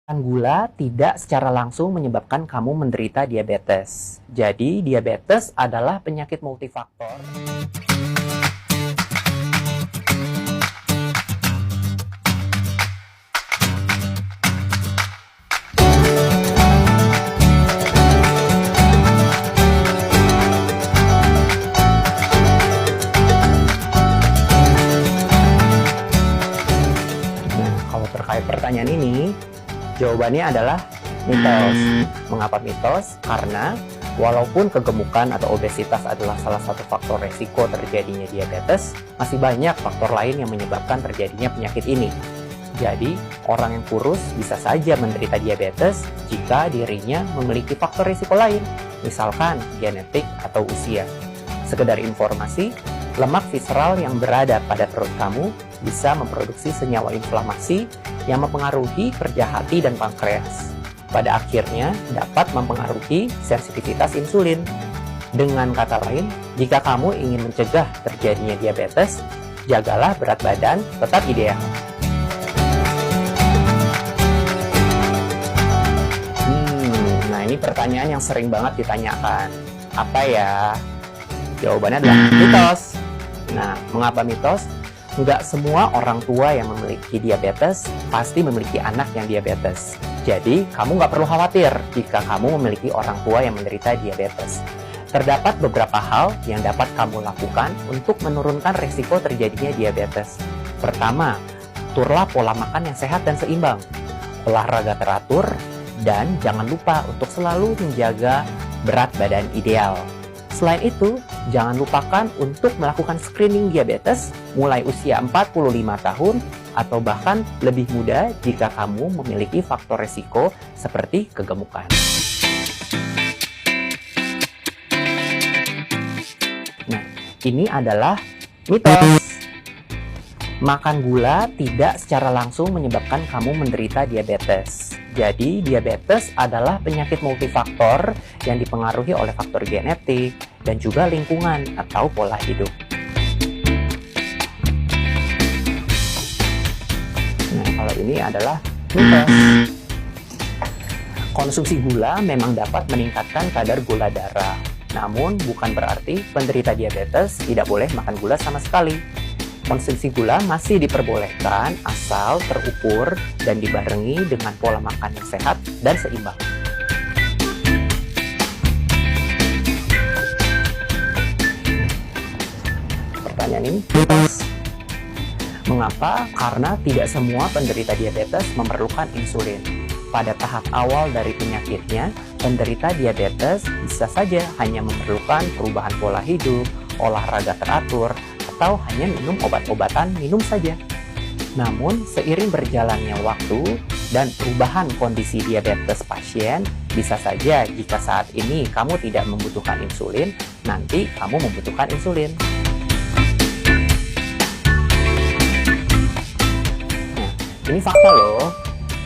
Gula tidak secara langsung menyebabkan kamu menderita diabetes. Jadi, diabetes adalah penyakit multifaktor. Nah, kalau terkait pertanyaan ini, jawabannya adalah mitos. Mengapa mitos? Karena walaupun kegemukan atau obesitas adalah salah satu faktor resiko terjadinya diabetes, masih banyak faktor lain yang menyebabkan terjadinya penyakit ini. Jadi, orang yang kurus bisa saja menderita diabetes jika dirinya memiliki faktor risiko lain, misalkan genetik atau usia. Sekedar informasi, lemak visceral yang berada pada perut kamu bisa memproduksi senyawa inflamasi yang mempengaruhi kerja hati dan pankreas. Pada akhirnya dapat mempengaruhi sensitivitas insulin. Dengan kata lain, jika kamu ingin mencegah terjadinya diabetes, jagalah berat badan tetap ideal. Nah ini pertanyaan yang sering banget ditanyakan. Apa ya? Jawabannya adalah mitos. Nah, mengapa mitos? Nggak semua orang tua yang memiliki diabetes pasti memiliki anak yang diabetes. Jadi, kamu nggak perlu khawatir jika kamu memiliki orang tua yang menderita diabetes. Terdapat beberapa hal yang dapat kamu lakukan untuk menurunkan risiko terjadinya diabetes. Pertama, aturlah pola makan yang sehat dan seimbang. Olahraga teratur, dan jangan lupa untuk selalu menjaga berat badan ideal. Selain itu, jangan lupakan untuk melakukan screening diabetes mulai usia 45 tahun atau bahkan lebih muda jika kamu memiliki faktor risiko seperti kegemukan. Nah, ini adalah mitos. Makan gula tidak secara langsung menyebabkan kamu menderita diabetes. Jadi, diabetes adalah penyakit multifaktor yang dipengaruhi oleh faktor genetik dan juga lingkungan atau pola hidup. Nah, kalau ini adalah mitos. Konsumsi gula memang dapat meningkatkan kadar gula darah. Namun, bukan berarti penderita diabetes tidak boleh makan gula sama sekali. Konsumsi gula masih diperbolehkan asal terukur dan dibarengi dengan pola makan yang sehat dan seimbang. Pertanyaan ini mitos. Mengapa? Karena tidak semua penderita diabetes memerlukan insulin. Pada tahap awal dari penyakitnya, penderita diabetes bisa saja hanya memerlukan perubahan pola hidup, olahraga teratur, atau hanya minum obat-obatan minum saja. Namun, seiring berjalannya waktu dan perubahan kondisi diabetes pasien, bisa saja jika saat ini kamu tidak membutuhkan insulin, nanti kamu membutuhkan insulin. Nah, ini fakta loh.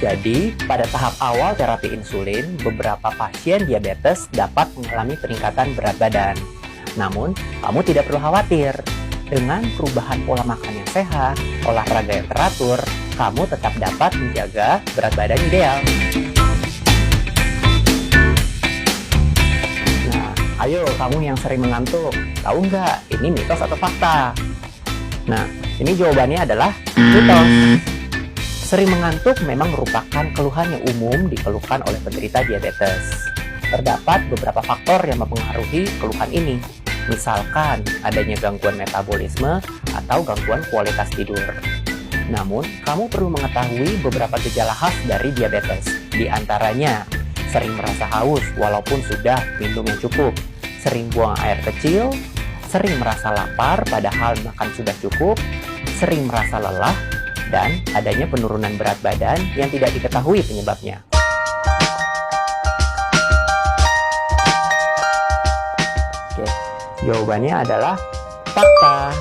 Jadi, pada tahap awal terapi insulin, beberapa pasien diabetes dapat mengalami peningkatan berat badan. Namun, kamu tidak perlu khawatir. Dengan perubahan pola makan yang sehat, olahraga yang teratur, kamu tetap dapat menjaga berat badan ideal. Nah, ayo kamu yang sering mengantuk, tahu nggak ini mitos atau fakta? Nah, ini jawabannya adalah mitos. Sering mengantuk memang merupakan keluhan yang umum dikeluhkan oleh penderita diabetes. Terdapat beberapa faktor yang mempengaruhi keluhan ini. Misalkan adanya gangguan metabolisme atau gangguan kualitas tidur. Namun, kamu perlu mengetahui beberapa gejala khas dari diabetes. Di antaranya, sering merasa haus walaupun sudah minum yang cukup, sering buang air kecil, sering merasa lapar padahal makan sudah cukup, sering merasa lelah, dan adanya penurunan berat badan yang tidak diketahui penyebabnya. Jawabannya adalah fakta,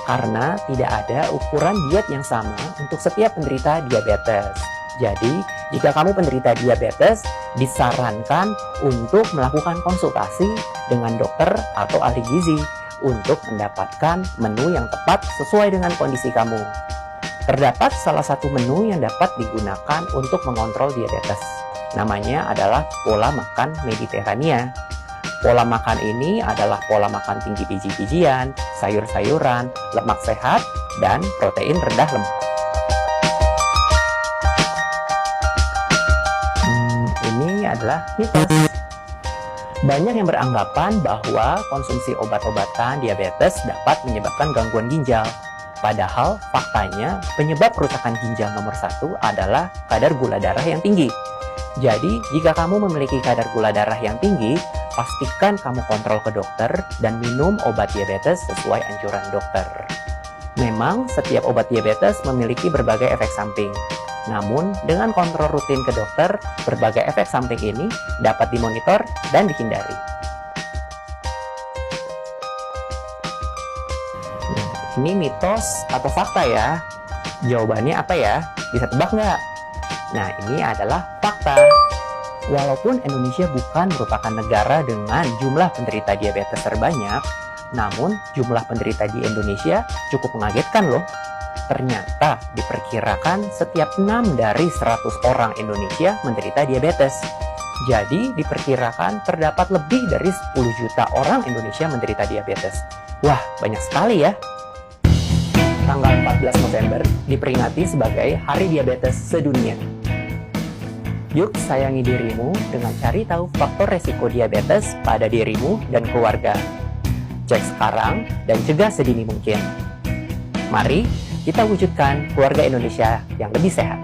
karena tidak ada ukuran diet yang sama untuk setiap penderita diabetes. Jadi, jika kamu penderita diabetes, disarankan untuk melakukan konsultasi dengan dokter atau ahli gizi untuk mendapatkan menu yang tepat sesuai dengan kondisi kamu. Terdapat salah satu menu yang dapat digunakan untuk mengontrol diabetes. Namanya adalah pola makan Mediterania. Pola makan ini adalah pola makan tinggi biji-bijian, sayur-sayuran, lemak sehat, dan protein rendah lemak. Ini adalah mitos. Banyak yang beranggapan bahwa konsumsi obat-obatan diabetes dapat menyebabkan gangguan ginjal. Padahal faktanya penyebab kerusakan ginjal nomor 1 adalah kadar gula darah yang tinggi. Jadi, jika kamu memiliki kadar gula darah yang tinggi, pastikan kamu kontrol ke dokter dan minum obat diabetes sesuai anjuran dokter. Memang, setiap obat diabetes memiliki berbagai efek samping. Namun, dengan kontrol rutin ke dokter, berbagai efek samping ini dapat dimonitor dan dihindari. Ini mitos atau fakta ya? Jawabannya apa ya? Bisa tebak nggak? Nah, ini adalah fakta. Walaupun Indonesia bukan merupakan negara dengan jumlah penderita diabetes terbanyak, namun jumlah penderita di Indonesia cukup mengagetkan loh. Ternyata diperkirakan setiap 6 dari 100 orang Indonesia menderita diabetes. Jadi diperkirakan terdapat lebih dari 10 juta orang Indonesia menderita diabetes. Wah, banyak sekali ya. Tanggal 14 November diperingati sebagai Hari Diabetes Sedunia. Yuk sayangi dirimu dengan cari tahu faktor resiko diabetes pada dirimu dan keluarga. Cek sekarang dan cegah sedini mungkin. Mari kita wujudkan keluarga Indonesia yang lebih sehat.